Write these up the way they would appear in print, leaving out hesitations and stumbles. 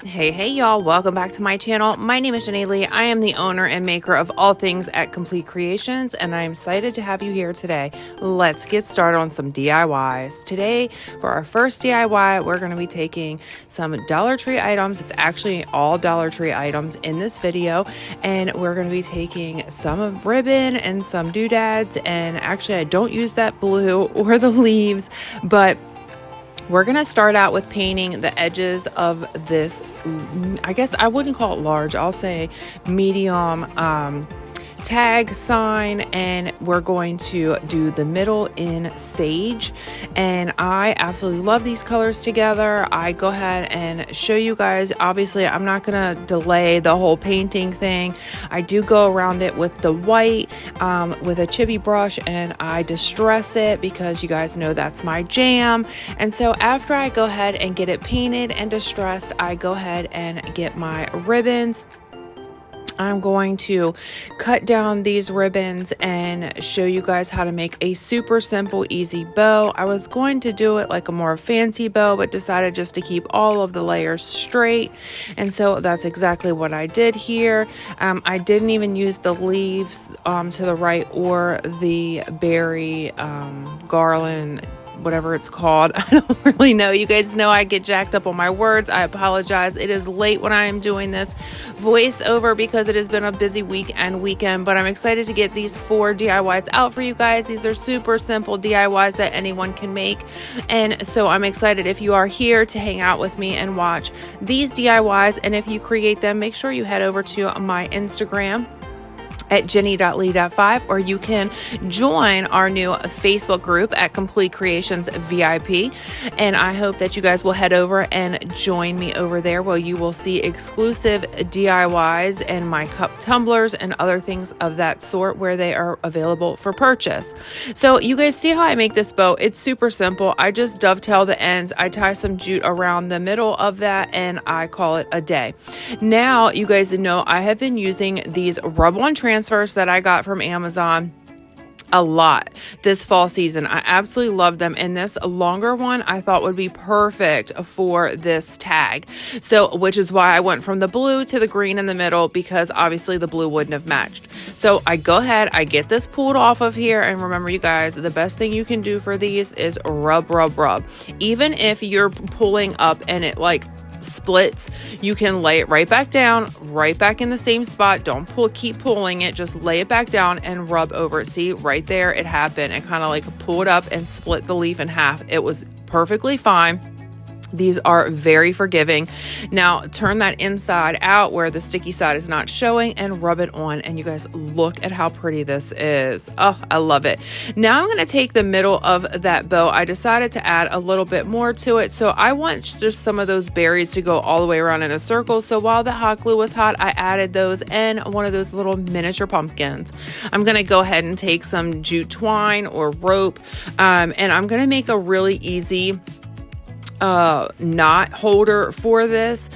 Hey y'all, welcome back to my channel. My name is Jenny Lee. I am the owner and maker of all things at Complete Creations, and I'm excited to have you here today. Let's get started on some DIYs. Today, for our first DIY, we're going to be taking some Dollar Tree items. It's actually all Dollar Tree items in this video, and we're going to be taking some ribbon and some doodads, and actually I don't use that blue or the leaves, but we're going to start out with painting the edges of this, I guess I wouldn't call it large, I'll say medium tag sign, and we're going to do the middle in sage. And I absolutely love these colors together. I go ahead and show you guys. Obviously, I'm not going to delay the whole painting thing. I do go around it with the white with a chippy brush, and I distress it because you guys know that's my jam. And so after I go ahead and get it painted and distressed, I go ahead and get my ribbons. I'm going to cut down these ribbons and show you guys how to make a super simple, easy bow. I was going to do it like a more fancy bow, but decided just to keep all of the layers straight. And so that's exactly what I did here. I didn't even use the leaves to the right or the berry garland, whatever it's called. I don't really know. You guys know I get jacked up on my words. I apologize. It is late when I am doing this voiceover because it has been a busy week and weekend, but I'm excited to get these 4 DIYs out for you guys. These are super simple DIYs that anyone can make. And so I'm excited if you are here to hang out with me and watch these DIYs. And if you create them, make sure you head over to my Instagram at jenny.lee.5, or you can join our new Facebook group at Complete Creations VIP. And I hope that you guys will head over and join me over there, where you will see exclusive DIYs and my cup tumblers and other things of that sort, where they are available for purchase. So you guys see how I make this bow? It's super simple. I just dovetail the ends. I tie some jute around the middle of that, and I call it a day. Now, you guys know I have been using these rub-on transfers that I got from Amazon a lot this fall season. I absolutely love them, and this longer one I thought would be perfect for this tag. So, which is why I went from the blue to the green in the middle, because obviously the blue wouldn't have matched. So I go ahead, I get this pulled off of here, and remember, you guys, the best thing you can do for these is rub, rub, rub. Even if you're pulling up and it like splits, you can lay it right back down, right back in the same spot. Don't keep pulling it, just lay it back down and rub over it. See, right there it happened. It kind of like pulled up and split the leaf in half. It was perfectly fine. These are very forgiving. Now turn that inside out where the sticky side is not showing and rub it on, and you guys, look at how pretty this is. Oh, I love it. Now I'm going to take the middle of that bow. I decided to add a little bit more to it, so I want just some of those berries to go all the way around in a circle. So while the hot glue was hot, I added those and one of those little miniature pumpkins. I'm going to go ahead and take some jute twine or rope, and I'm going to make a really easy knot holder for this.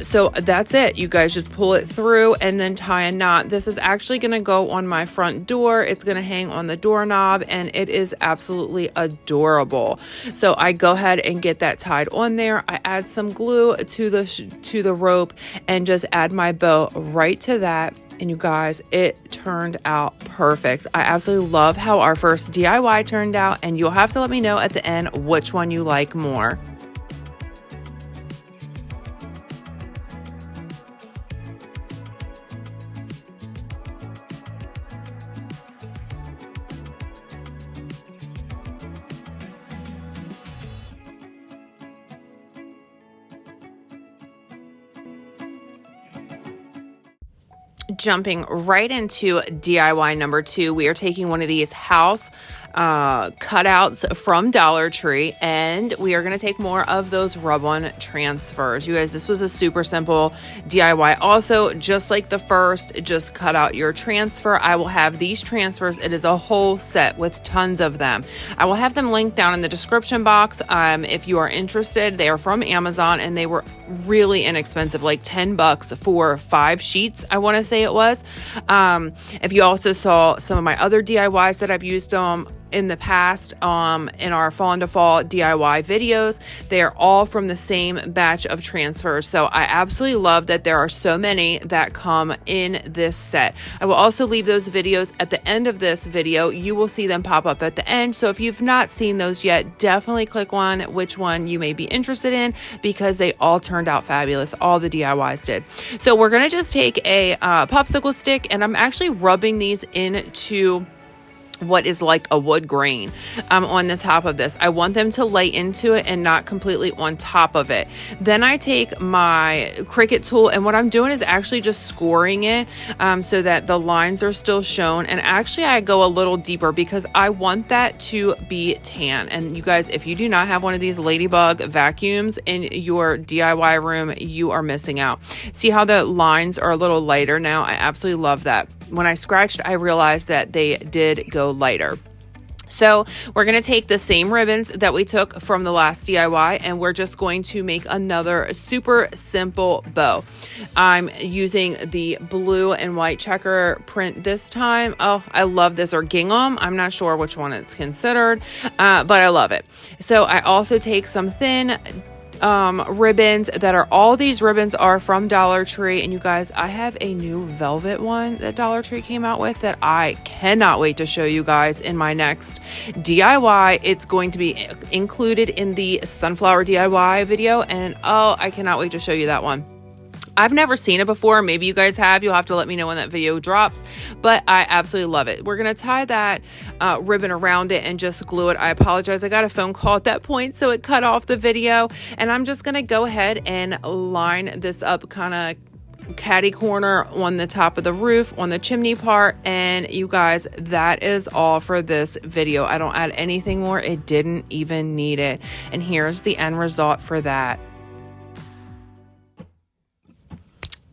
So that's it. You guys just pull it through and then tie a knot. This is actually going to go on my front door. It's going to hang on the doorknob, and it is absolutely adorable. So I go ahead and get that tied on there. I add some glue to the rope and just add my bow right to that. And you guys, it turned out perfect. I absolutely love how our first DIY turned out, and you'll have to let me know at the end which one you like more. Jumping right into DIY number 2, we are taking one of these house cutouts from Dollar Tree, and we are going to take more of those rub-on transfers. You guys, this was a super simple DIY. Also, just like the first, just cut out your transfer. I will have these transfers. It is a whole set with tons of them. I will have them linked down in the description box if you are interested. They are from Amazon, and they were really inexpensive, like $10 for 5 sheets, I want to say it was. If you also saw some of my other DIYs that I've used in the past in our fall into fall DIY videos. They are all from the same batch of transfers. So I absolutely love that there are so many that come in this set. I will also leave those videos at the end of this video. You will see them pop up at the end. So if you've not seen those yet, definitely click on which one you may be interested in, because they all turned out fabulous. All the DIYs did. So we're going to just take a popsicle stick, and I'm actually rubbing these into what is like a wood grain on the top of this. I want them to lay into it and not completely on top of it. Then I take my Cricut tool, and what I'm doing is actually just scoring it so that the lines are still shown. And actually I go a little deeper because I want that to be tan. And you guys, if you do not have one of these ladybug vacuums in your DIY room, you are missing out. See how the lines are a little lighter now? I absolutely love that. When I scratched, I realized that they did go lighter. So we're going to take the same ribbons that we took from the last DIY, and we're just going to make another super simple bow. I'm using the blue and white checker print this time. Oh, I love this, or gingham. I'm not sure which one it's considered, but I love it. So I also take some thin ribbons that are, all these ribbons are from Dollar Tree. And you guys, I have a new velvet one that Dollar Tree came out with that I cannot wait to show you guys in my next DIY. It's going to be included in the sunflower DIY video, and oh, I cannot wait to show you that one. I've never seen it before. Maybe you guys have. You'll have to let me know when that video drops, but I absolutely love it. We're going to tie that ribbon around it and just glue it. I apologize. I got a phone call at that point, so it cut off the video, and I'm just going to go ahead and line this up kind of catty corner on the top of the roof, on the chimney part. And you guys, that is all for this video. I don't add anything more. It didn't even need it. And here's the end result for that.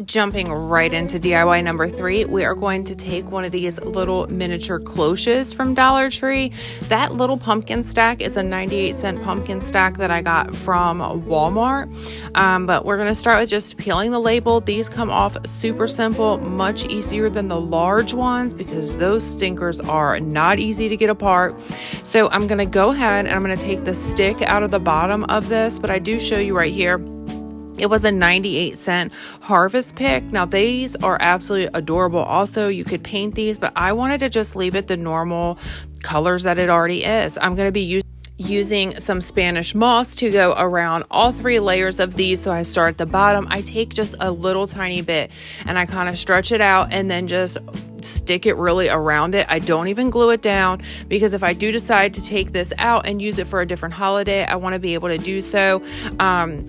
Jumping right into DIY number 3, we are going to take one of these little miniature cloches from Dollar Tree. That little pumpkin stack is a 98-cent pumpkin stack that I got from Walmart. But we're going to start with just peeling the label. These come off super simple, much easier than the large ones, because those stinkers are not easy to get apart. So I'm going to go ahead and I'm going to take the stick out of the bottom of this, but I do show you right here. It was a 98-cent harvest pick. Now these are absolutely adorable. Also, you could paint these, but I wanted to just leave it the normal colors that it already is. I'm going to be using some Spanish moss to go around all 3 layers of these. So I start at the bottom. I take just a little tiny bit and I kind of stretch it out and then just stick it really around it. I don't even glue it down, because if I do decide to take this out and use it for a different holiday, I want to be able to do so,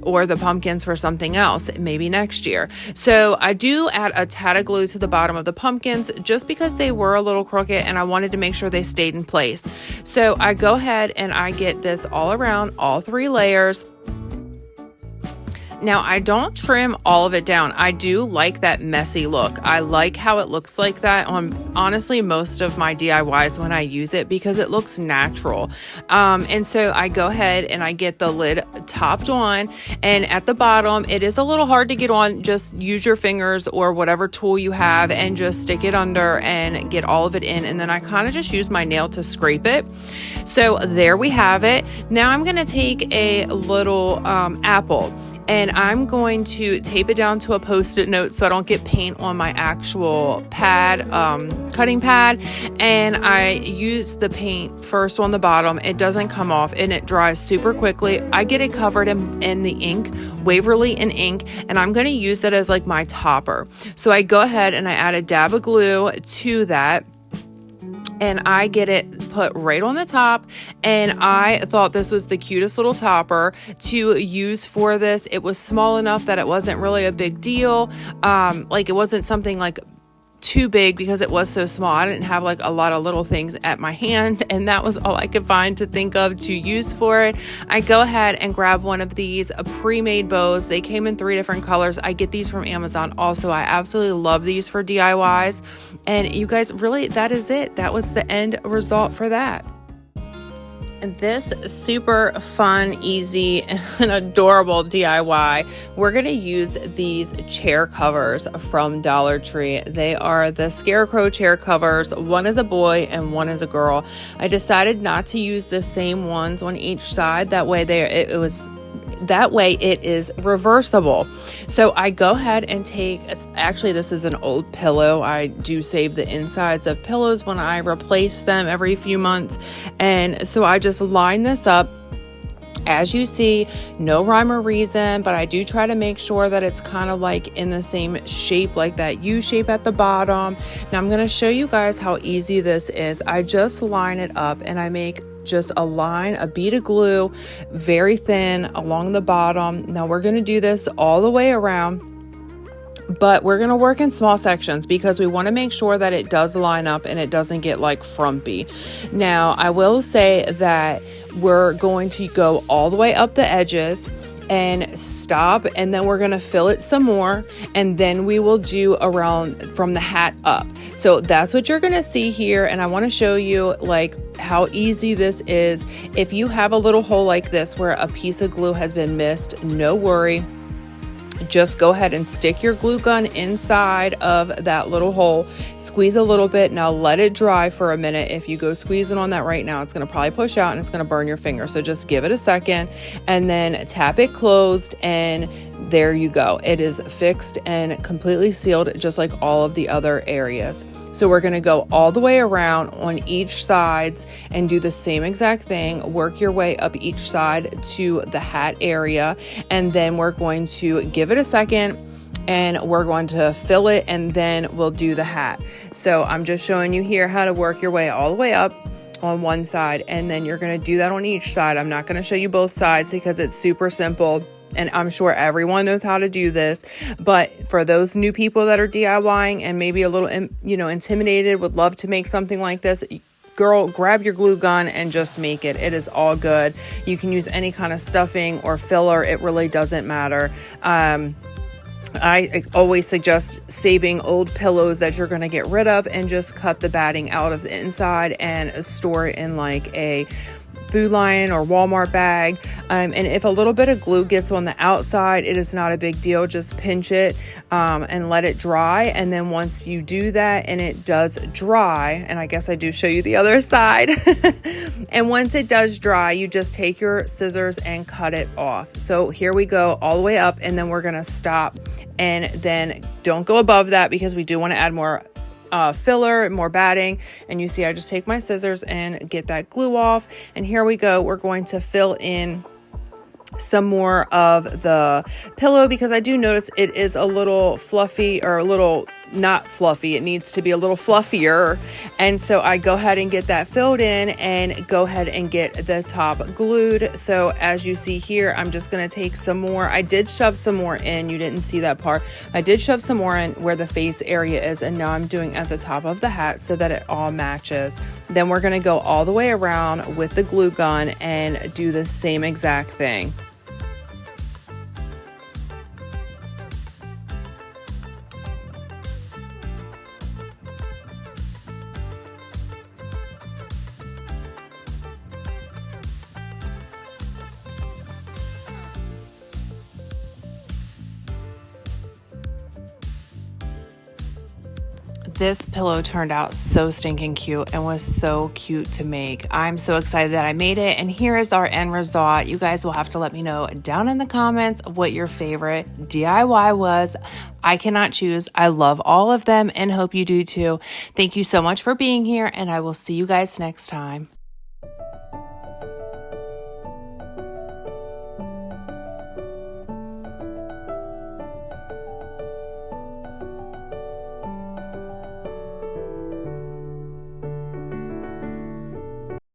or the pumpkins for something else, maybe next year. So I do add a tad of glue to the bottom of the pumpkins just because they were a little crooked and I wanted to make sure they stayed in place. So I go ahead and I get this all around all 3 layers. Now, I don't trim all of it down. I do like that messy look. I like how it looks like that on, honestly, most of my DIYs when I use it, because it looks natural. And so I go ahead and I get the lid topped on, and at the bottom, it is a little hard to get on. Just use your fingers or whatever tool you have and just stick it under and get all of it in. And then I kind of just use my nail to scrape it. So there we have it. Now I'm going to take a little apple, and I'm going to tape it down to a Post-it note so I don't get paint on my actual pad, cutting pad. And I use the paint first on the bottom. It doesn't come off and it dries super quickly. I get it covered in the ink, Waverly in ink, and I'm going to use that as like my topper. So I go ahead and I add a dab of glue to that, and I get it put right on the top. And I thought this was the cutest little topper to use for this. It was small enough that it wasn't really a big deal. Like it wasn't something like too big because it was so small. I didn't have like a lot of little things at my hand, and that was all I could find to think of to use for it. I go ahead and grab one of these pre-made bows. They came in 3 different colors. I get these from Amazon also. I absolutely love these for DIYs. And you guys, really, that is it. That was the end result for that. This super fun, easy, and adorable DIY, we're going to use these chair covers from Dollar Tree. They are the Scarecrow chair covers. One is a boy and one is a girl. I decided not to use the same ones on each side. That way it is reversible. So I go ahead and take, actually this is an old pillow. I do save the insides of pillows when I replace them every few months. And so I just line this up. As you see, no rhyme or reason, but I do try to make sure that it's kind of like in the same shape, like that U shape at the bottom. Now I'm going to show you guys how easy this is. I just line it up and I make just a line, a bead of glue, very thin along the bottom. Now we're going to do this all the way around, but we're going to work in small sections because we want to make sure that it does line up and it doesn't get like frumpy. Now I will say that we're going to go all the way up the edges and stop, and then we're going to fill it some more, and then we will do around from the hat up. So that's what you're going to see here, and I want to show you like how easy this is. If you have a little hole like this where a piece of glue has been missed, no worry. Just go ahead and stick your glue gun inside of that little hole, squeeze a little bit. Now let it dry for a minute. If you go squeezing on that right now, it's going to probably push out and it's going to burn your finger. So just give it a second and then tap it closed, and there you go. It is fixed and completely sealed, just like all of the other areas. So we're going to go all the way around on each sides and do the same exact thing. Work your way up each side to the hat area, and then we're going to give it a second and we're going to fill it, and then we'll do the hat. So I'm just showing you here how to work your way all the way up on one side, and then you're going to do that on each side. I'm not going to show you both sides because it's super simple. And I'm sure everyone knows how to do this, but for those new people that are DIYing and maybe a little, intimidated, would love to make something like this, girl, grab your glue gun and just make it. It is all good. You can use any kind of stuffing or filler. It really doesn't matter. I always suggest saving old pillows that you're going to get rid of and just cut the batting out of the inside and store it in like a Food Lion or Walmart bag. And if a little bit of glue gets on the outside, it is not a big deal. Just pinch it and let it dry. And then once you do that and it does dry, and I guess I do show you the other side. And once it does dry, you just take your scissors and cut it off. So here we go all the way up, and then we're going to stop, and then don't go above that because we do want to add more filler, more batting. And you see, I just take my scissors and get that glue off. And here we go. We're going to fill in some more of the pillow because I do notice it is a little fluffy, or a little not fluffy. It needs to be a little fluffier. And so I go ahead and get that filled in and go ahead and get the top glued. So as you see here, I'm just going to take some more. I did shove some more in. You didn't see that part. I did shove some more in where the face area is. And now I'm doing at the top of the hat so that it all matches. Then we're going to go all the way around with the glue gun and do the same exact thing. This pillow turned out so stinking cute and was so cute to make. I'm so excited that I made it, and here is our end result. You guys will have to let me know down in the comments what your favorite DIY was. I cannot choose. I love all of them and hope you do too. Thank you so much for being here, and I will see you guys next time.